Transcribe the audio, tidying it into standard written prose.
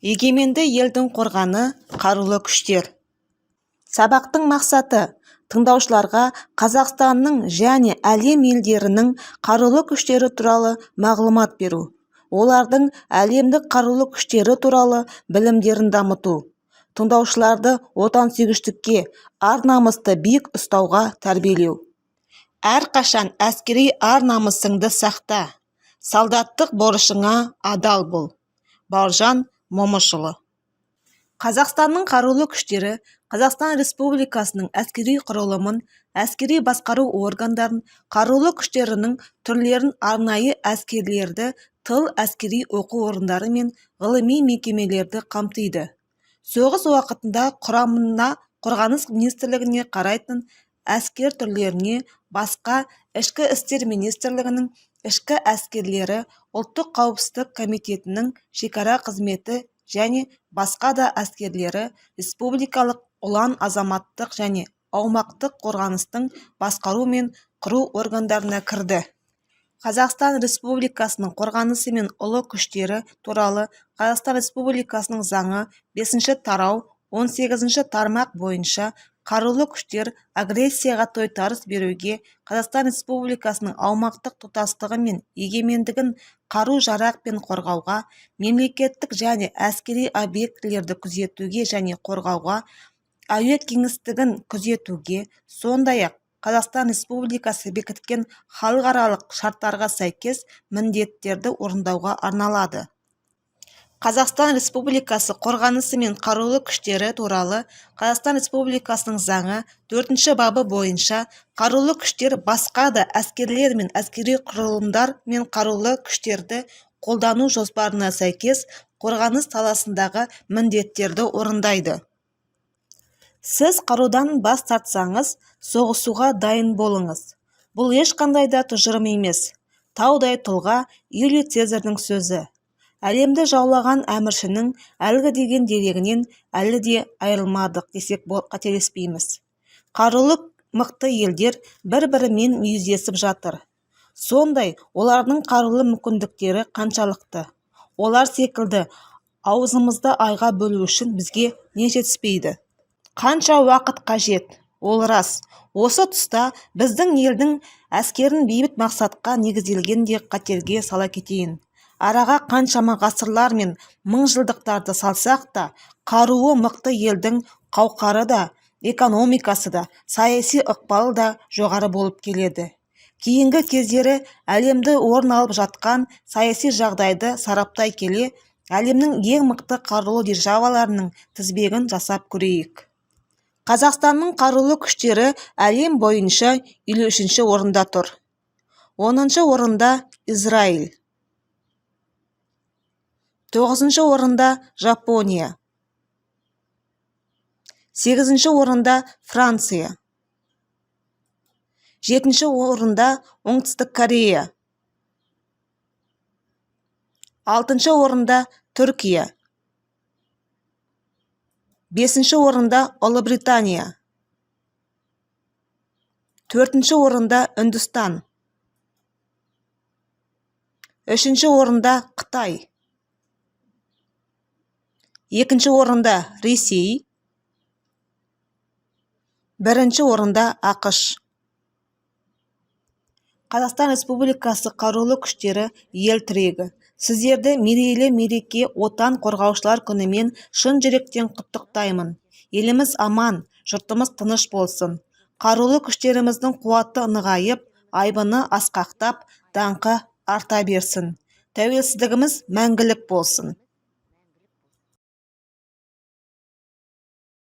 Егеменді елдің қорғаны қарулы күштер. Сабақтың мақсаты тыңдаушыларға Қазақстанның және әлем елдерінің қарулы күштері туралы мағлұмат беру, олардың әлемдік қарулы күштері туралы білімдерін дамыту, тыңдаушыларды отансүйгіштікке, ар-намысты биік ұстауға тәрбиелеу. Әрқашан әскери ар-намысыңды сақта, солдаттық борышыңа адал бол. Бауыржан Момышұлы. Қазақстанның қарулы күштері Қазақстан Республикасының әскери құрылымын, әскери басқару органдарын, қарулы күштерінің түрлерін, арнайы әскерлерді, тыл әскери оқу орындары мен ғылыми мекемелерді қамтиды. Соғыс уақытында құрамына қорғаныс министрлігіне қарайтын әскер түрлеріне басқа ішкі істер министрлігінің ішкі әскерлері, ұлттық қауіпсіздік комитетінің шекара қызметі және басқа да әскерлері республикалық ұлан азаматтық және аумақтық қорғаныстың басқару мен құру органдарына кірді. Қазақстан Республикасының қорғанысы мен ұлы күштері туралы Қазақстан Республикасының заңы 5-ші тарау 18-ші тармақ бойынша қарулы күштер агрессияға тойтарыс беруге, Қазақстан Республикасының аумақтық тұтастығы мен егемендігін қару-жарақ пен қорғауға, мемлекеттік және әскери объектілерді күзетуге және қорғауға, әуе кеңістігін күзетуге, сондай-ақ Қазақстан Республикасы бекіткен халықаралық шарттарға сәйкес міндеттерді орындауға арналады. Қазақстан Республикасы қорғанысы мен қарулы күштері туралы Қазақстан Республикасының заңы 4-ші бабы бойынша қарулы күштер басқа да әскерлер мен әскери құрылымдар мен қарулы күштерді қолдану жоспарына сәйкес қорғаныс саласындағы міндеттерді орындайды. Сіз қарудан бас тартсаңыз, соғысуға дайын болыңыз. Бұл ешқандай да тұжырым емес. Таудай тұлға Юлий Цезарьдің сөзі. Әлемді жаулаған әміршінің әлгі деген дерегінен әлі де айырылмадық десек қателеспейміз. Қарулы мықты елдер бір-бірімен мүйіздесіп жатыр. Сондай олардың қарулы мүмкіндіктері қаншалықты. Олар секілді аузымызды айға бөлу үшін бізге не жетіспейді. Қанша уақыт қажет? Ол рас. Осы тұста біздің елдің әскерін бейбіт мақсатқа негізделген де қатерге сала кетейін. Араға қаншама ғасырлар мен мыңжылдықтарды салсақ та, қаруы мықты елдің қауқары да, экономикасы да, саяси ықпалы да жоғары болып келеді. Кейінгі кездері әлемді орын алып жатқан саяси жағдайды сараптай келе, әлемнің ең мықты қарулы державаларының тізбегін жасап көрейік. Қазақстанның қарулы күштері әлем бойынша 53-ші орында тұр. 10-шы орында Израиль. 9-шы орында Жапония. 8-ші орында Франция. 7-ші орында Оңтүстік Корея. 6-ші орында Түркия. 5-ші орында Ұлыбритания. 4-ші орында Үндістан. 3-ші орында Қытай. 2-ші орында Ресей. 1-ші орында ақш. Қазақстан Республикасы қарулы күштері ел тірегі. Сіздерді мерейлі мереке отан қорғаушылар күнімен шын жүректен құттықтаймын. Еліміз аман, жұртымыз тыныш болсын. Қарулы күштеріміздің қуаты нығайып, айбыны асқақтап, даңқы арта берсін. Тәуелсіздігіміз мәңгілік болсын.